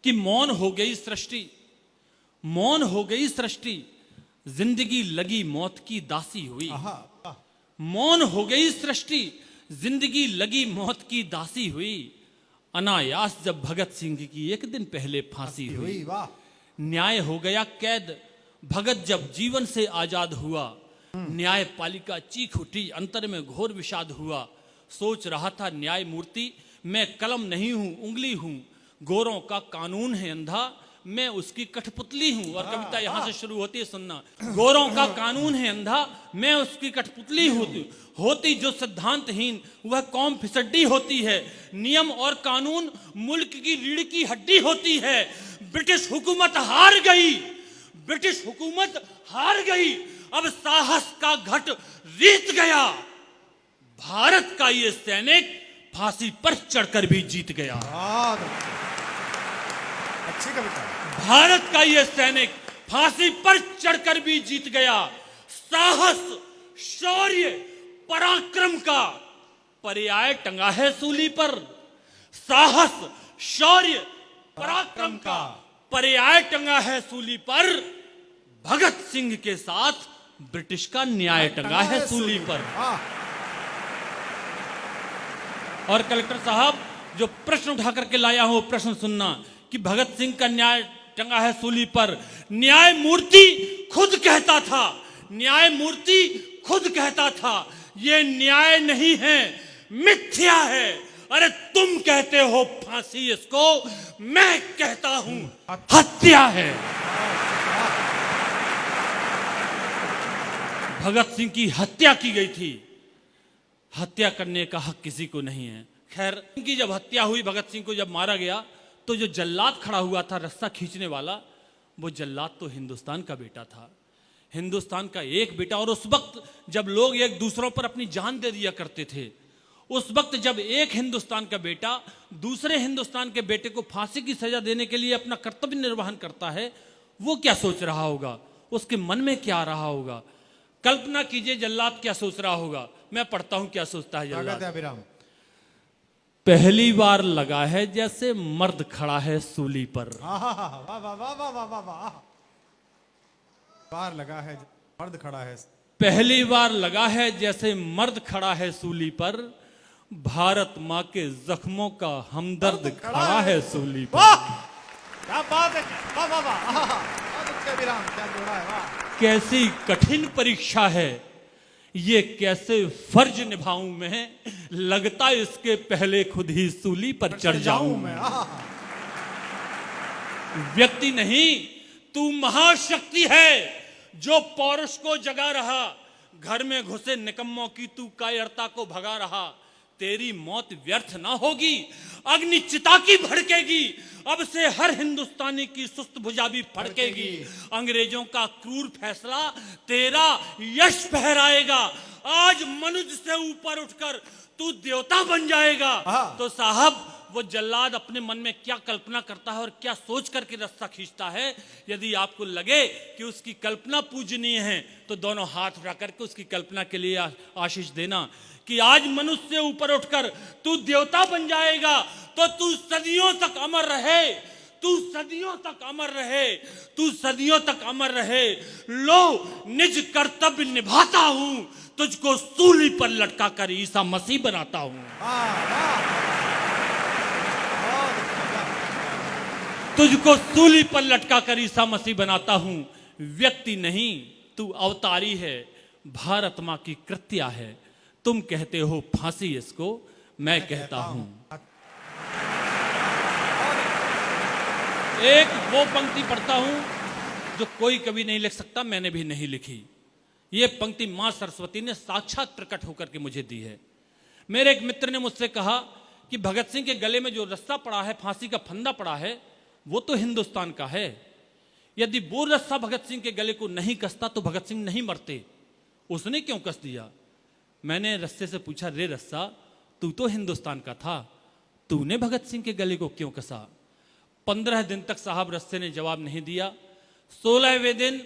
कि मौन हो गई सृष्टि, मौन हो गई सृष्टि, जिंदगी लगी मौत की दासी हुई। मौन हो गई सृष्टि, जिंदगी लगी मौत की दासी हुई। अनायास जब भगत सिंह की एक दिन पहले फांसी हुई। न्याय हो गया कैद, भगत जब जीवन से आजाद हुआ। न्यायपालिका चीख उठी, अंतर में घोर विषाद हुआ। सोच रहा था न्यायमूर्ति, मैं कलम नहीं हूं उंगली हूं, गोरों का कानून है अंधा, मैं उसकी कठपुतली हूं। और कविता यहां से शुरू होती है, सुनना। गोरों का कानून है अंधा, मैं उसकी कठपुतली होती जो सिद्धांतहीन, वह कौम फिसड्डी होती है। नियम और कानून मुल्क की रीढ़ की हड्डी होती है। ब्रिटिश हुकूमत हार गई, ब्रिटिश हुकूमत हार गई, अब साहस का घट रीत गया। भारत का ये सैनिक फांसी पर चढ़कर भी जीत गया। अच्छी कविता। भारत का ये सैनिक फांसी पर चढ़कर भी जीत गया। साहस, शौर्य, पराक्रम का पर्याय टंगा है सूली पर। साहस, शौर्य, पराक्रम का पर्याय टंगा है सूली पर। भगत सिंह के साथ ब्रिटिश का न्याय टंगा है सूली पर। और कलेक्टर साहब, जो प्रश्न उठा करके लाया हूं, प्रश्न सुनना कि भगत सिंह का न्याय टंगा है सूली पर। न्यायमूर्ति खुद कहता था, न्यायमूर्ति खुद कहता था, ये न्याय नहीं है, मिथ्या है। अरे तुम कहते हो फांसी इसको, मैं कहता हूं हत्या है। भगत सिंह की हत्या की गई थी, हत्या करने का हक किसी को नहीं है। खैर, इनकी जब हत्या हुई, भगत सिंह को जब मारा गया, तो जो जल्लाद खड़ा हुआ था रस्सा खींचने वाला, वो जल्लाद तो हिंदुस्तान का बेटा था, हिंदुस्तान का एक बेटा। और उस वक्त जब लोग एक दूसरों पर अपनी जान दे दिया करते थे, उस वक्त जब एक हिंदुस्तान का बेटा दूसरे हिंदुस्तान के बेटे को फांसी की सजा देने के लिए अपना कर्तव्य निर्वहन करता है, वो क्या सोच रहा होगा, उसके मन में क्या आ रहा होगा। कल्पना कीजिए जल्लाद क्या सोच रहा होगा। मैं पढ़ता हूं क्या सोचता है जल्लाद। पहली बार लगा है जैसे मर्द खड़ा है सूली पर। बार लगा है मर्द खड़ा है, पहली बार लगा है जैसे मर्द खड़ा है सूली पर। भारत माँ के जख्मों का हमदर्द खड़ा है सूली पर। क्या बात है, वाह वाह वाह, क्या जोड़ा है, वाह। कैसी कठिन परीक्षा है ये, कैसे फर्ज निभाऊं मैं, लगता इसके पहले खुद ही सूली पर चढ़ जाऊं मैं। व्यक्ति नहीं, तू महाशक्ति है जो पौरुष को जगा रहा, घर में घुसे निकम्मों की तू कायरता को भगा रहा। तेरी मौत व्यर्थ ना होगी, अग्नि चिता की भड़केगी, अब से हर हिंदुस्तानी की सुस्त भुजा भी फड़केगी। अंग्रेजों का क्रूर फैसला तेरा यश फहराएगा। आज मनुष्य से ऊपर उठकर तू देवता बन जाएगा। तो साहब, वो जल्लाद अपने मन में क्या कल्पना करता है और क्या सोच करके रास्ता खींचता है, यदि आपको लगे कि उसकी कल्पना पूजनीय है, तो दोनों हाथ उठा करके उसकी कल्पना के लिए आशीष देना कि आज मनुष्य से ऊपर उठकर तू देवता बन जाएगा। तो तू सदियों तक अमर रहे, तू सदियों तक अमर रहे, तू सदियों तक अमर रहे। लो निज कर्तव्य निभाता हूं, तुझको सूली पर लटका कर ईसा मसीह बनाता हूं। तुझको सूली पर लटका कर ईसा मसीह बनाता हूं। व्यक्ति नहीं, तू अवतारी है, भारत मां की कृत्या है। तुम कहते हो फांसी इसको, मैं कहता हूं। एक वो पंक्ति पढ़ता हूं जो कोई कवि नहीं लिख सकता, मैंने भी नहीं लिखी। ये पंक्ति मां सरस्वती ने साक्षात प्रकट होकर के मुझे दी है। मेरे एक मित्र ने मुझसे कहा कि भगत सिंह के गले में जो रस्सा पड़ा है, फांसी का फंदा पड़ा है, वो तो हिंदुस्तान का है। यदि वो रस्सा भगत सिंह के गले को नहीं कसता तो भगत सिंह नहीं मरते। उसने क्यों कस दिया? मैंने रस्से से पूछा, रे रस्सा, तू तो हिंदुस्तान का था, तूने भगत सिंह के गले को क्यों कसा? 15 दिन तक साहब रस्से ने जवाब नहीं दिया। 16वें दिन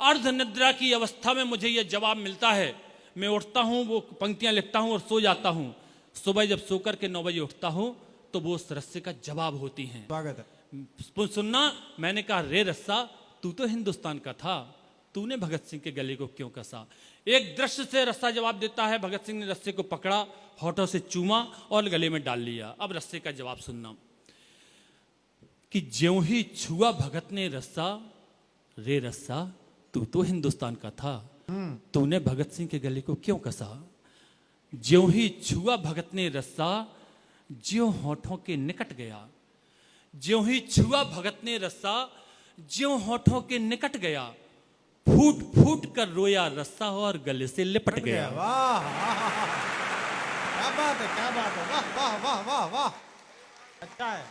अर्ध निद्रा की अवस्था में मुझे यह जवाब मिलता है। मैं उठता हूं, वो पंक्तियां लिखता हूं और सो जाता हूं। सुबह जब सोकर के 9 बजे उठता हूं तो वो उस रस्से का जवाब होती हैं। स्वागत है। सुनना, मैंने कहा रे रस्सा, तू तो हिंदुस्तान का था, तूने भगत सिंह के गले को क्यों कसा। एक दृश्य से रस्सा जवाब देता है, भगत सिंह ने रस्से को पकड़ा, होठों से चूमा और गले में डाल लिया। अब रस्से का जवाब सुनना कि ज्यों ही छुआ भगत ने रस्सा, रे रस्सा तू तो हिंदुस्तान का था, तूने भगत सिंह के गले को क्यों कसा। ज्यों ही छुआ भगत ने रस्सा, ज्यों होठों के निकट गया। ज्यों ही छुआ भगत ने रस्सा, ज्यों होठों के निकट गया। फूट फूट कर रोया रस्सा और गले से लिपट गया। वाह, क्या बात है, क्या बात है, वाह वाह वाह वाह वाह, अच्छा है।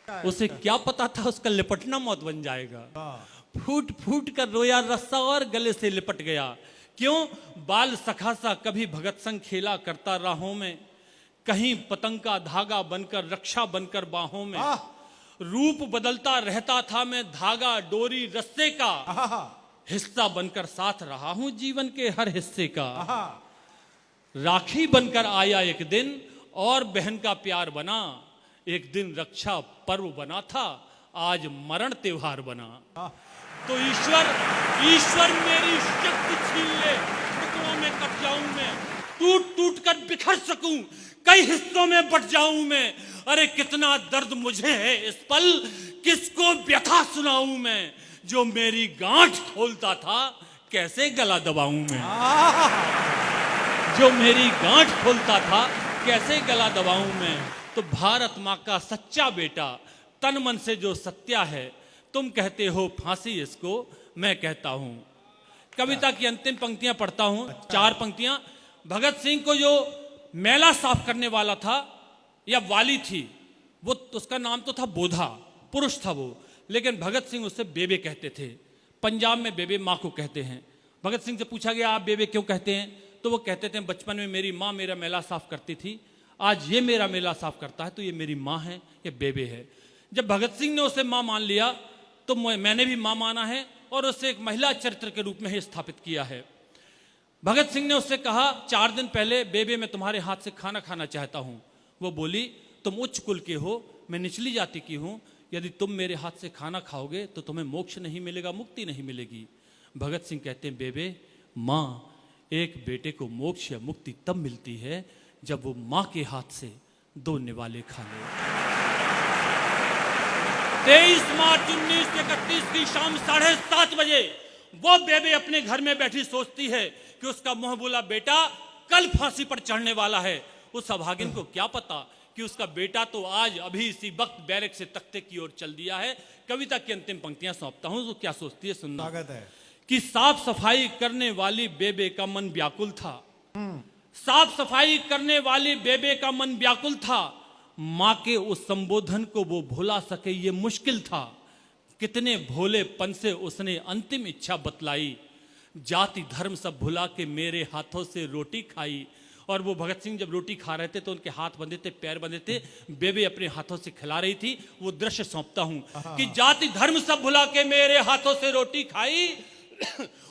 उसे क्या पता था उसका लिपटना मौत बन जाएगा। फूट फूट कर रोया रस्सा और गले से लिपट गया। क्यों? बाल सखा सा कभी भगत संग खेला करता राहों में, कहीं पतंग का धागा बनकर रक्षा बनकर बाहों में। रूप बदलता रहता था मैं धागा डोरी रस्से का, हिस्सा बनकर साथ रहा हूं जीवन के हर हिस्से का। राखी बनकर आया एक दिन और बहन का प्यार बना, एक दिन रक्षा पर्व बना था, आज मरण त्योहार बना। तो ईश्वर मेरी शक्ति छीन ले, टुकड़ों में कट जाऊं मैं, टूट टूट कर बिखर सकूं, कई हिस्सों में बट जाऊं मैं। अरे कितना दर्द मुझे है इस पल, किसको व्यथा सुनाऊं मैं। जो मेरी गांठ खोलता था कैसे गला दबाऊं मैं। जो मेरी गांठ खोलता था कैसे गला दबाऊं मैं। तो भारत माँ का सच्चा बेटा, तन मन से जो सत्या है, तुम कहते हो फांसी इसको, मैं कहता हूं। कविता की अंतिम पंक्तियां पढ़ता हूं, 4 पंक्तियां। भगत सिंह को जो मैला साफ करने वाला था या वाली थी, वो उसका नाम तो था बोधा, पुरुष था वो, लेकिन भगत सिंह उससे बेबे कहते थे। पंजाब में बेबे माँ को कहते हैं। भगत सिंह से पूछा गया आप बेबे क्यों कहते हैं, तो वो कहते थे बचपन में मेरी माँ मेरा मैला साफ करती थी, आज ये मेरा मैला साफ करता है तो ये मेरी माँ है, ये बेबे है। जब भगत सिंह ने उसे माँ मान लिया तो मैंने भी माँ माना है और उसे एक महिला चरित्र के रूप में ही स्थापित किया है। भगत सिंह ने उससे कहा 4 दिन पहले, बेबे मैं तुम्हारे हाथ से खाना खाना चाहता हूं। वो बोली तुम उच्च कुल के हो, मैं निचली जाति की हूं, यदि तुम मेरे हाथ से खाना खाओगे तो तुम्हें मोक्ष नहीं मिलेगा, मुक्ति नहीं मिलेगी। भगत सिंह कहते हैं बेबे, माँ एक बेटे को मोक्ष या मुक्ति तब मिलती है जब वो माँ के हाथ से 2 निवाले खा ले। 23 मार्च 1931 की शाम 7:30 बजे वो बेबे अपने घर में बैठी सोचती है कि उसका मुंह बोला बेटा कल फांसी पर चढ़ने वाला है। उस अभागिन को क्या पता कि उसका बेटा तो आज अभी इसी वक्त बैरक से तख्ते की ओर चल दिया है। कविता की अंतिम पंक्तियां सौंपता हूं, तो क्या सोचती है सुनना। स्वागत है। कि साफ सफाई करने वाली बेबे का मन व्याकुल था, साफ सफाई करने वाली बेबे का मन व्याकुल था, माँ के उस संबोधन को वो भुला सके ये मुश्किल था। कितने भोलेपन से उसने अंतिम इच्छा बतलाई, जाति धर्म सब भुला के मेरे हाथों से रोटी खाई। और वो भगत सिंह जब रोटी खा रहे थे तो उनके हाथ बंधे थे, पैर बंधे थे, बेबे अपने हाथों से खिला रही थी। वो दृश्य सौंपता हूं कि जाति धर्म सब भुला के मेरे हाथों से रोटी खाई।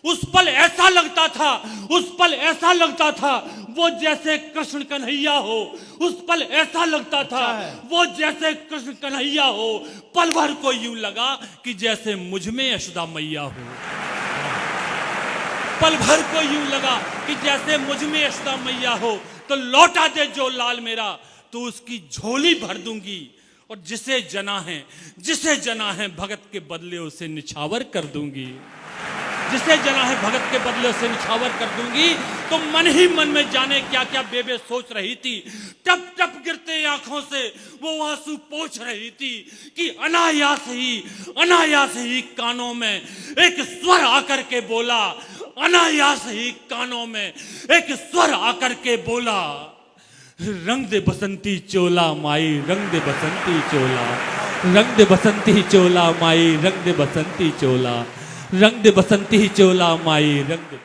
उस पल ऐसा लगता था, उस पल ऐसा लगता था वो जैसे कृष्ण कन्हैया हो। उस पल ऐसा लगता था वो जैसे कृष्ण कन्हैया हो। पल भर को यूं लगा कि जैसे मुझ में यशोदा मैया हो। पल भर को यूं लगा कि जैसे मुझ में यशोदा मैया हो। तो लौटा दे जो लाल मेरा, तो उसकी झोली भर दूंगी। और जिसे जना है भगत के बदले उसे निछावर कर दूंगी। जिसे जना है भगत के बदले से निछावर कर दूंगी। तो मन ही मन में जाने क्या क्या बेबे सोच रही थी। टप टप गिरते आंखों से वो आंसू पोंछ रही थी कि अनायास ही कानों में एक स्वर आकर के बोला, अनायास ही कानों में एक स्वर आकर के बोला, रंग दे बसंती चोला माई, रंग दे बसंती चोला, रंग दे बसंती चोला माई, रंग दे बसंती चोला, रंग दे बसंती चोला माई, रंग दे